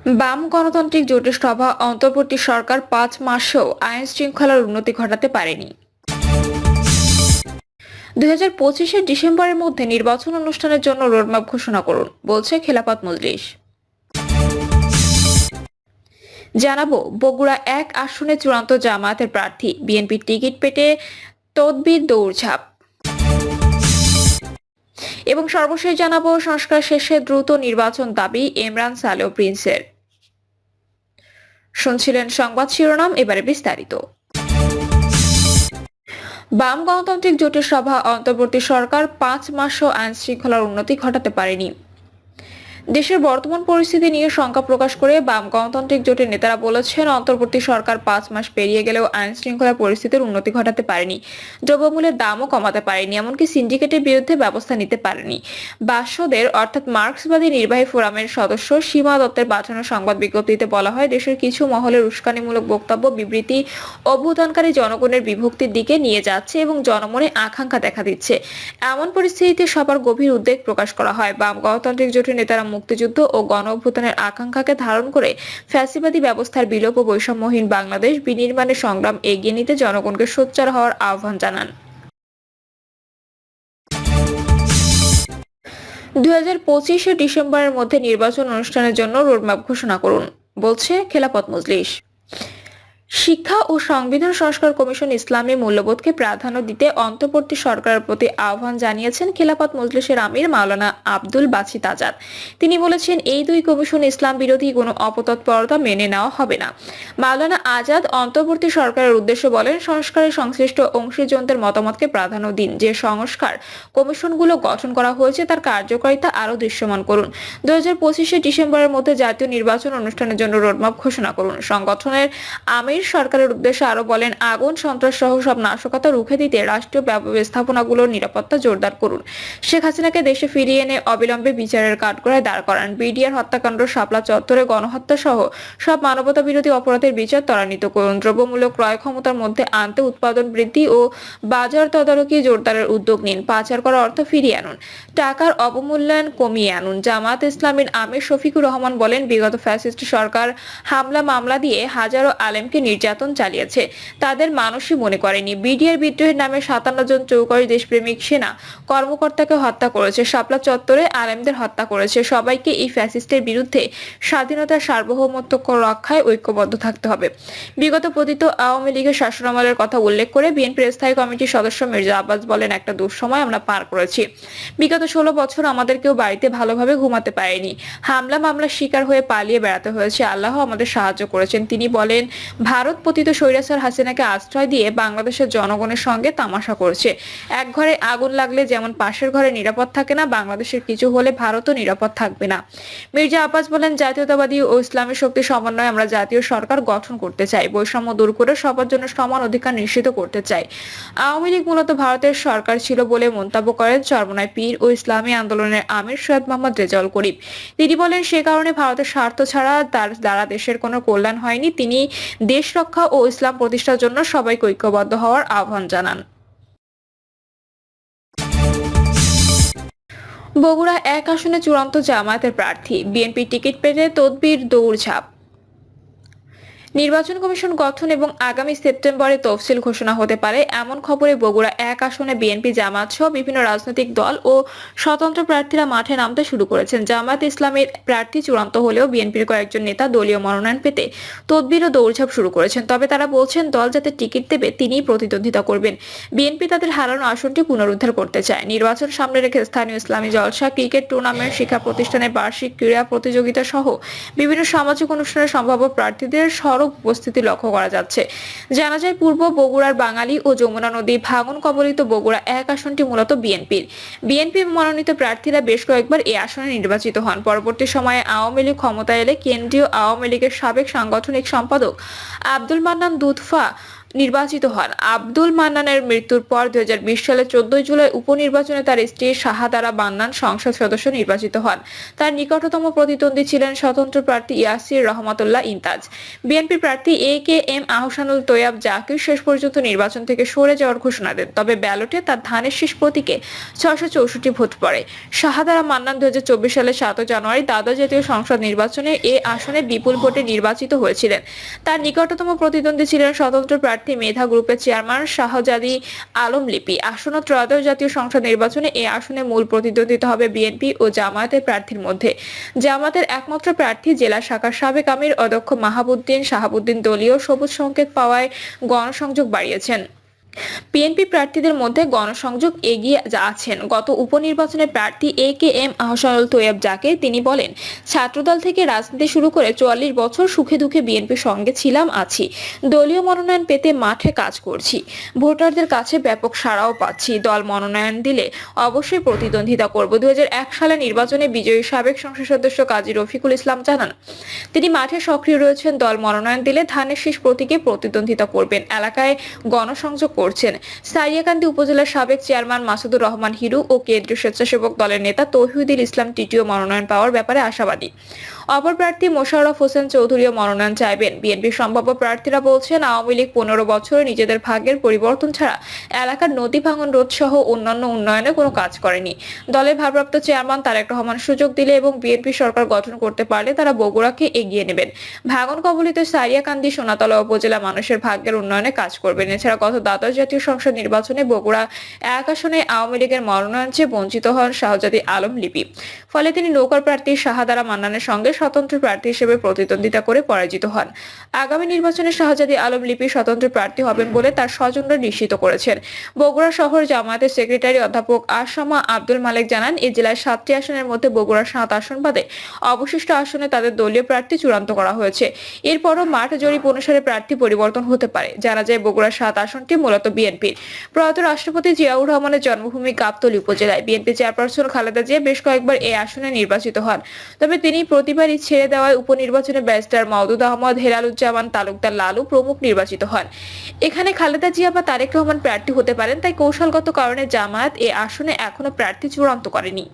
বাম গণতান্ত্রিক জোটের সভা অন্তর্বর্তী সরকার ৫ মাসেও আইন শৃঙ্খলার উন্নতি ঘটাতে পারেনি। ২০২৫-এর ডিসেম্বরের মধ্যে নির্বাচন অনুষ্ঠানের জন্য রোডম্যাপ ঘোষণা করুন, বলছে খেলাফত মজলিস। জানাবো, বগুড়া ১ আসনে চূড়ান্ত জামায়াতের প্রার্থী, বিএনপির টিকিট পেতে তদবির দৌড়ঝাঁপ। এবং সর্বশেষ জানাবো, সংস্কার শেষে দ্রুত নির্বাচন দাবি ইমরান সালেহ প্রিন্সের। শুনছিলেন সংবাদ শিরোনাম, এবারে বিস্তারিত। বাম গণতান্ত্রিক জোটের সভা অন্তর্বর্তী সরকার ৫ মাসেও আইন শৃঙ্খলার উন্নতি ঘটাতে পারেনি। দেশের বর্তমান পরিস্থিতি নিয়ে শঙ্কা প্রকাশ করে বাম গণতান্ত্রিক জোটের নেতারা বলেছেন, অন্তর্বর্তী সরকার ৫ মাস পেরিয়ে গেলেও আইন শৃঙ্খলা পরিস্থিতির উন্নতি ঘটাতে পারেনি, দ্রব্যমূল্যের দামও কমাতে পারেনি, এমনকি সিন্ডিকেটের বিরুদ্ধে ব্যবস্থা নিতে পারেনি। বাসদের অর্থাৎ মার্ক্সবাদী নির্বাহী ফোরামের সদস্য সীমা দত্তের পাঠানো সংবাদ বিজ্ঞপ্তিতে বলা হয়, দেশের কিছু মহলের উস্কানিমূলক বক্তব্য, বিবৃতি অভ্যুত্থানকারী জনগণের বিভক্তির দিকে নিয়ে যাচ্ছে এবং জনমনে আকাঙ্ক্ষা দেখা দিচ্ছে। এমন পরিস্থিতিতে সবার গভীর উদ্বেগ প্রকাশ করা হয়। বাম গণতান্ত্রিক জোটের নেতারা মুক্তিযুদ্ধ ও গণ অভ্যুত্থানের আকাঙ্ক্ষাকে ধারণ করে ফ্যাসিবাদী ব্যবস্থার বিলোপ ও বৈষম্যহীন বাংলাদেশ বিনির্মাণের সংগ্রাম এগিয়ে নিতে জনগণকে সোচ্চার হওয়ার আহ্বান জানান। ২০২৫-এর ডিসেম্বরের মধ্যে নির্বাচন অনুষ্ঠানের জন্য রোডম্যাপ ঘোষণা করুন, বলছে খেলাফত মজলিস। শিক্ষা ও সংবিধান সংস্কার কমিশন ইসলামী মূল্যবোধকে প্রাধান্য দিতে অন্তর্বর্তী সরকারের প্রতি আহ্বান জানিয়েছেন খেলাফত মজলিসের আমির মাওলানা আব্দুল বাছিত আজাদ। তিনি বলেছেন, এই দুই কমিশন ইসলাম বিরোধী কোনো অপতৎপরতা মেনে নেওয়া হবে না। মাওলানা আজাদ অন্তর্বর্তী সরকারের উদ্দেশ্যে বলেন, সংস্কারের সংশ্লিষ্ট অংশীজনদের মতামতকে প্রাধান্য দিন। যে সংস্কার কমিশনগুলো গঠন করা হয়েছে তার কার্যকারিতা আরও দৃশ্যমান করুন। ২০২৫-এর ডিসেম্বরের মধ্যে জাতীয় নির্বাচন অনুষ্ঠানের জন্য রোডম্যাপ ঘোষণা করুন। সংগঠনের আমির সরকারের উদ্দেশ্যে আরো বলেন, আগুন, সন্ত্রাস সহ সব নাশকতা রুখে দিতে রাষ্ট্রীয় ব্যবস্থাপনাগুলোর নিরাপত্তা জোরদার করুন। শেখ হাসিনাকে দেশে ফিরিয়ে এনে অবিলম্বে বিচারের কাঠগড়ায় দাঁড় করান। বিডিআর হত্যাকাণ্ড, শাপলা চত্বরে গণহত্যা সহ সব মানবতা বিরোধী অপরাধের বিচার ত্বরান্বিত করুন। দ্রব্যমূল্য ক্রয় ক্ষমতার মধ্যে আনতে উৎপাদন বৃদ্ধি ও বাজার তদারকি জোরদারের উদ্যোগ নিন। পাচার করা অর্থ ফিরিয়ে আনুন। টাকার অবমূল্যায়ন কমিয়ে আনুন। জামায়াত ইসলামীর আমির শফিকুর রহমান বলেন, বিগত ফ্যাসিস্ট সরকার হামলা মামলা দিয়ে হাজারো আলেমকে নির্যাতন চালিয়েছে, তাদের মানুষই মনে করেনি। বিডিআর বিদ্রোহের নামে ৫৭ জন চৌকাশী দেশপ্রেমিক সেনা কর্মকর্তাকে হত্যা করেছে, শাপলা চত্বরে আলেমদের হত্যা করেছে। সবাইকে এই ফ্যাসিস্টের বিরুদ্ধে স্বাধীনতার সার্বভৌমত্ব রক্ষায় ঐক্যবদ্ধ থাকতে হবে। বিগত পতিত আওয়ামী লীগের শাসনামলের কথা উল্লেখ করে বিএনপির স্থায়ী কমিটির সদস্য মির্জা আব্বাস বলেন, একটা দুঃসময় আমরা পার করেছি। বিগত ১৬ বছর আমাদের কেউ বাড়িতে ভালোভাবে ঘুমাতে পারেনি। হামলা মামলার শিকার হয়ে পালিয়ে বেড়াতে হয়েছে। আল্লাহ আমাদের সাহায্য করেছেন। তিনি বলেন, ভারত পতিত স্বৈরাচার হাসিনাকে আশ্রয় দিয়ে বাংলাদেশের জনগণের সঙ্গে তামাশা করছে। এক ঘরে আগুন লাগলে যেমন পাশের ঘরে নিরাপদ থাকে না, বাংলাদেশের কিছু হলে ভারতও নিরাপদ থাকবে না। মির্জা আব্বাস বলেন, জাতীয়তাবাদী ও ইসলামী শক্তি সমন্বয়ে আমরা জাতীয় সরকার গঠন করতে চাই। বৈষম্য দূর করে সবার জন্য সমান অধিকার নিশ্চিত করতে চাই। আওয়ামী লীগ মূলত ভারতের সরকার ছিল বলে মন্তব্য করেন চরমনাই পীর ও ইসলামী আন্দোলনের আমির সৈয়দ মোহাম্মদ রেজাউল করিম। তিনি বলেন, সে কারণে ভারতের স্বার্থ ছাড়া তার দ্বারা দেশের কোনো কল্যাণ হয়নি। তিনি দেশ রক্ষা ও ইসলাম প্রতিষ্ঠার জন্য সবাইকে ঐক্যবদ্ধ হওয়ার আহ্বান জানান। বগুড়া ১ আসনে চূড়ান্ত জামায়াতের প্রার্থী, বিএনপির টিকিট পেতে তদবির দৌড়ঝাঁপ। নির্বাচন কমিশন গঠন এবং আগামী সেপ্টেম্বরে তফসিল ঘোষণা হতে পারে, এমন খবরে বগুড়া ১ আসনে বিএনপি, জামায়াত সহ বিভিন্ন রাজনৈতিক দল ও স্বতন্ত্র প্রার্থীরা মাঠে নামতে শুরু করেছেন। জামায়াত ইসলামের প্রার্থী চূড়ান্ত হলেও বিএনপির কয়েকজন নেতা দলীয় মনোনয়ন পেতে তদবির ও দৌড়ঝাঁপ শুরু করেছেন। তবে তারা বলছেন, দল যাতে টিকিট দেবে তিনিই প্রতিদ্বন্দ্বিতা করবেন। বিএনপি তাদের হারানো আসনটি পুনরুদ্ধার করতে চায়। নির্বাচন সামনে রেখে স্থানীয় ইসলামী জলসা, ক্রিকেট টুর্নামেন্ট, শিক্ষা প্রতিষ্ঠানের বার্ষিক ক্রীড়া প্রতিযোগিতা সহ বিভিন্ন সামাজিক অনুষ্ঠানের সম্ভাব্য প্রার্থীদের সড়ক উপস্থিতি লক্ষ্য করা যাচ্ছে। জানা যায়, পূর্ব বগুড়ার বাঙালি ও যমুনা নদী ভাঙন কবলিত বগুড়া ১ আসনটি মূলত বিএনপি মনোনীত প্রার্থীরা বেশ কয়েকবার এই আসনে নির্বাচিত হন। পরবর্তী সময়ে আওয়ামী লীগ ক্ষমতায় এলে কেন্দ্রীয় আওয়ামী লীগের সাবেক সাংগঠনিক সম্পাদক আব্দুল মান্নান দুধফা নির্বাচিত হন। আব্দুল মান্নানের মৃত্যুর পর 2020 সালের 14 জুলাই উপনির্বাচনে তার স্ত্রী শাহাদারা মান্নান সংসদ সদস্য নির্বাচিত হন। তার নিকটতম প্রতিদ্বন্দ্বী ছিলেন স্বতন্ত্র প্রার্থী ইয়াসির রহমাতুল্লাহ ইমতাজ। বিএনপি প্রার্থী AK-M আহসানুল তৈয়াব জাকির শেষ পর্যন্ত নির্বাচন থেকে সরে যাওয়ার ঘোষণা দেন, তবে ব্যালটে তার ধানের শীষ প্রতীকে 664 ভোট পড়ে। শাহাদারা মান্নান 2024 সালের 7 জানুয়ারি দ্বাদশ জাতীয় সংসদ নির্বাচনে এ আসনে বিপুল ভোটে নির্বাচিত হয়েছিলেন। তার নিকটতম প্রতিদ্বন্দ্বী ছিলেন স্বতন্ত্র প্রার্থী মেধা গ্রুপের চেয়ারম্যান শাহজাদি আলম লিপি। আসন্ন ত্রয়োদশ জাতীয় সংসদ নির্বাচনে এ আসনে মূল প্রতিদ্বন্দ্বিতা হবে বিএনপি ও জামায়াতের প্রার্থীর মধ্যে। জামায়াতের একমাত্র প্রার্থী জেলা শাখার সাবেক আমির অধ্যক্ষ মাহাবুদ্দিন শাহাবুদ্দিন দলীয় সবুজ সংকেত পাওয়ায় গণসংযোগ বাড়িয়েছেন। বিএনপি প্রার্থীদের মধ্যে গণসংযোগ এগিয়ে আছেন গত উপনির্বাচনে প্রার্থী AK-M আহসানুল তৈয়াব জাকির। তিনি বলেন, ছাত্রদল থেকে রাজনীতি শুরু করে 44 বছর সুখে দুঃখে বিএনপির সঙ্গে ছিলাম, আছি। দলীয় মনোনয়ন পেতে মাঠে কাজ করছি। ভোটারদের কাছে ব্যাপক সাড়াও পাচ্ছি। দল মনোনয়ন দিলে অবশ্যই প্রতিদ্বন্দ্বিতা করব। 2001 সালে নির্বাচনে বিজয়ী সাবেক সংসদ সদস্য কাজী রফিকুল ইসলাম জানান, তিনি মাঠে সক্রিয় রয়েছেন। দল মনোনয়ন দিলে ধানের শীষ প্রতীকে প্রতিদ্বন্দ্বিতা করবেন। এলাকায় গণসংযোগ করছেন। সারিয়াকান্দি উপজেলার সাবেক চেয়ারম্যান মাসুদুর রহমান হিরু ও কেন্দ্রীয় স্বেচ্ছাসেবক দলের নেতা তৌহিদুল ইসলাম টিটিও মনোনয়ন পাওয়ার ব্যাপারে আশাবাদী। অপর প্রার্থী মোশাররফ হোসেন চৌধুরীও মনোনয়ন চাইবেন। বিএনপির সম্ভাব্য প্রার্থীরা বলছেন, আওয়ামী লীগ 15 বছরে নিজেদের ভাগ্যের পরিবর্তন ছাড়া এলাকার নদী ভাঙন রোধ সহ অন্যান্য উন্নয়নে কোনো কাজ করেনি। দলের ভারপ্রাপ্ত চেয়ারম্যান তারেক রহমান সুযোগ দিলে এবং বিএনপি সরকার গঠন করতে পারলে তারা বগুড়াকে এগিয়ে নেবেন। ভাঙন কবলিত সারিয়াকান্দি সোনাতলা উপজেলা মানুষের ভাগ্যের উন্নয়নে কাজ করবেন। এছাড়া গত দ্বাদশ জাতীয় সংসদ নির্বাচনে বগুড়া 1 আসনে আওয়ামী লীগের মনোনয়ন চেয়ে বঞ্চিত হন শাহজাদি আলম লিপি। ফলে তিনি নৌকার প্রার্থী শাহাদারা মান্নানের সঙ্গে স্বতন্ত্র প্রার্থী হিসেবে প্রতিদ্বন্দ্বিতা করে পরাজিত হন। আগামী নির্বাচনে শাহজাদি আলম লিপি স্বতন্ত্র প্রার্থী হবেন বলে তার স্বজনরা নিশ্চিত করেছেন। বগুড়া শহর জামায়াতের সেক্রেটারি অধ্যাপক আসামা আব্দুল মালেক জানান, এই জেলায় 7টি আসনের মধ্যে বগুড়ার 7 আসন বাদে অবশিষ্ট আসনে তাদের দলীয় প্রার্থী চূড়ান্ত করা হয়েছে। এরপরও মাঠ জরিপ অনুসারে প্রার্থী পরিবর্তন হতে পারে। জানা যায়, বগুড়ার 7 আসনটি মূলত বিএনপির। প্রয়াত রাষ্ট্রপতি জিয়াউর রহমানের জন্মভূমি গাবতলী উপজেলায় বিএনপি চেয়ারপারসন খালেদা জিয়া বেশ কয়েকবার এই আসনে নির্বাচিত হন, তবে তিনি প্রতিবারই ছেড়ে দেওয়ায় উপনির্বাচনে ব্যারিস্টার মাওদুদ আহমদ, হেলালুজ্জামান তালুকদার লালু প্রমুখ নির্বাচিত হন। এখানে খালেদা জিয়া বা তারেক রহমান প্রার্থী হতে পারেন, তাই কৌশলগত কারণে জামায়াত এই আসনে এখনো প্রার্থী চূড়ান্ত করেনি।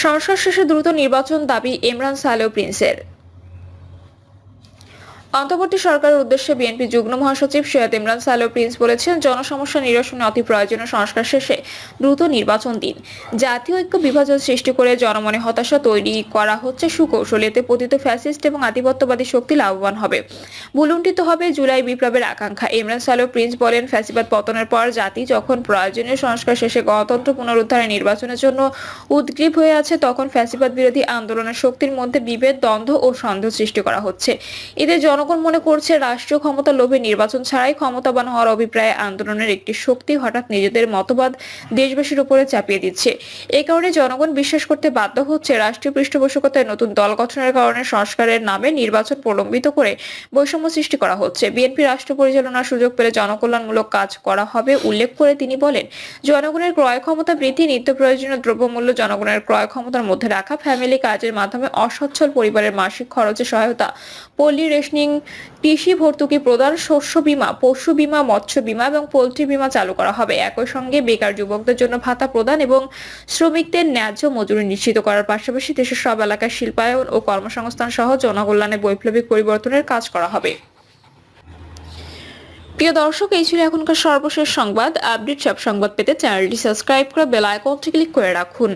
সংসদ শেষে দ্রুত নির্বাচন দাবি ইমরান সালেহ প্রিন্সের। অন্তর্বর্তী সরকারের উদ্দেশ্যে বিএনপি যুগ্ম মহাসচিব সৈয়দ ইমরান সালেহ প্রিন্স বলেছেন, জনসমস্যা নিরসনে অতি প্রয়োজনীয় সংস্কার শেষে দ্রুত নির্বাচন দিন। জাতীয় ঐক্য বিভাজন সৃষ্টি করে জনমনে হতাশা তৈরি করা হচ্ছে সুকৌশল। এতে পতিত ফ্যাসিস্ট এবং আধিপত্যবাদী শক্তি লাভবান হবে। ভুলুণ্ঠিত হবে জুলাই বিপ্লবের আকাঙ্ক্ষা। ইমরান সালেহ প্রিন্স বলেন, ফ্যাসিবাদ পতনের পর জাতি যখন প্রয়োজনীয় সংস্কার শেষে গণতন্ত্র পুনরুদ্ধারে নির্বাচনের জন্য উদ্গ্রীব হয়ে আছে, তখন ফ্যাসিবাদ বিরোধী আন্দোলনের শক্তির মধ্যে বিভেদ, দ্বন্দ্ব ও সন্দেহ সৃষ্টি করা হচ্ছে। এতে জনগণ মনে করছে রাষ্ট্রীয় ক্ষমতা লোভে নির্বাচন ছাড়াই ক্ষমতাবান হওয়ার অভিপ্রায়ে আন্দোলনের একটি শক্তি হঠাৎ নিজেদের মতবাদ দেশবাসীর উপরে চাপিয়ে দিচ্ছে। এই কারণে জনগণ বিশ্বাস করতে বাধ্য হচ্ছে রাষ্ট্রীয় পৃষ্ঠপোষকতায় নতুন দল গঠনের কারণে সংস্কারের নামে নির্বাচন প্রলম্বিত করে বৈষম্য সৃষ্টি করা হচ্ছে। বিএনপি রাষ্ট্র পরিচালনার সুযোগ পেলে জনকল্যাণমূলক কাজ করা হবে উল্লেখ করে তিনি বলেন, জনগণের ক্রয় ক্ষমতা বৃদ্ধি, নিত্য প্রয়োজনীয় দ্রব্যমূল্য জনগণের ক্রয় ক্ষমতার মধ্যে রাখা, ফ্যামিলি কাজের মাধ্যমে অসচ্ছল পরিবারের মাসিক খরচে সহায়তা, পল্লী রেশনিং, কৃষি ভর্তুকি প্রদান, শস্য বীমা, পশু বীমা, মৎস্য বীমা এবং পোল্ট্রি বীমা চালু করা হবে। একই সঙ্গে বেকার যুবকদের জন্য ভাতা প্রদান এবং শ্রমিকদের ন্যায্য মজুরি নিশ্চিত করার পাশাপাশি দেশের সব এলাকায় শিল্পায়ন ও কর্মসংস্থান সহ জনকল্যাণে বৈপ্লবিক পরিবর্তনের কাজ করা হবে। প্রিয় দর্শক, এই ছিল এখনকার সর্বশেষ সংবাদ। আপডেট সব সংবাদ পেতে চ্যানেলটি সাবস্ক্রাইব করে বেল আইকনটি ক্লিক করে রাখুন।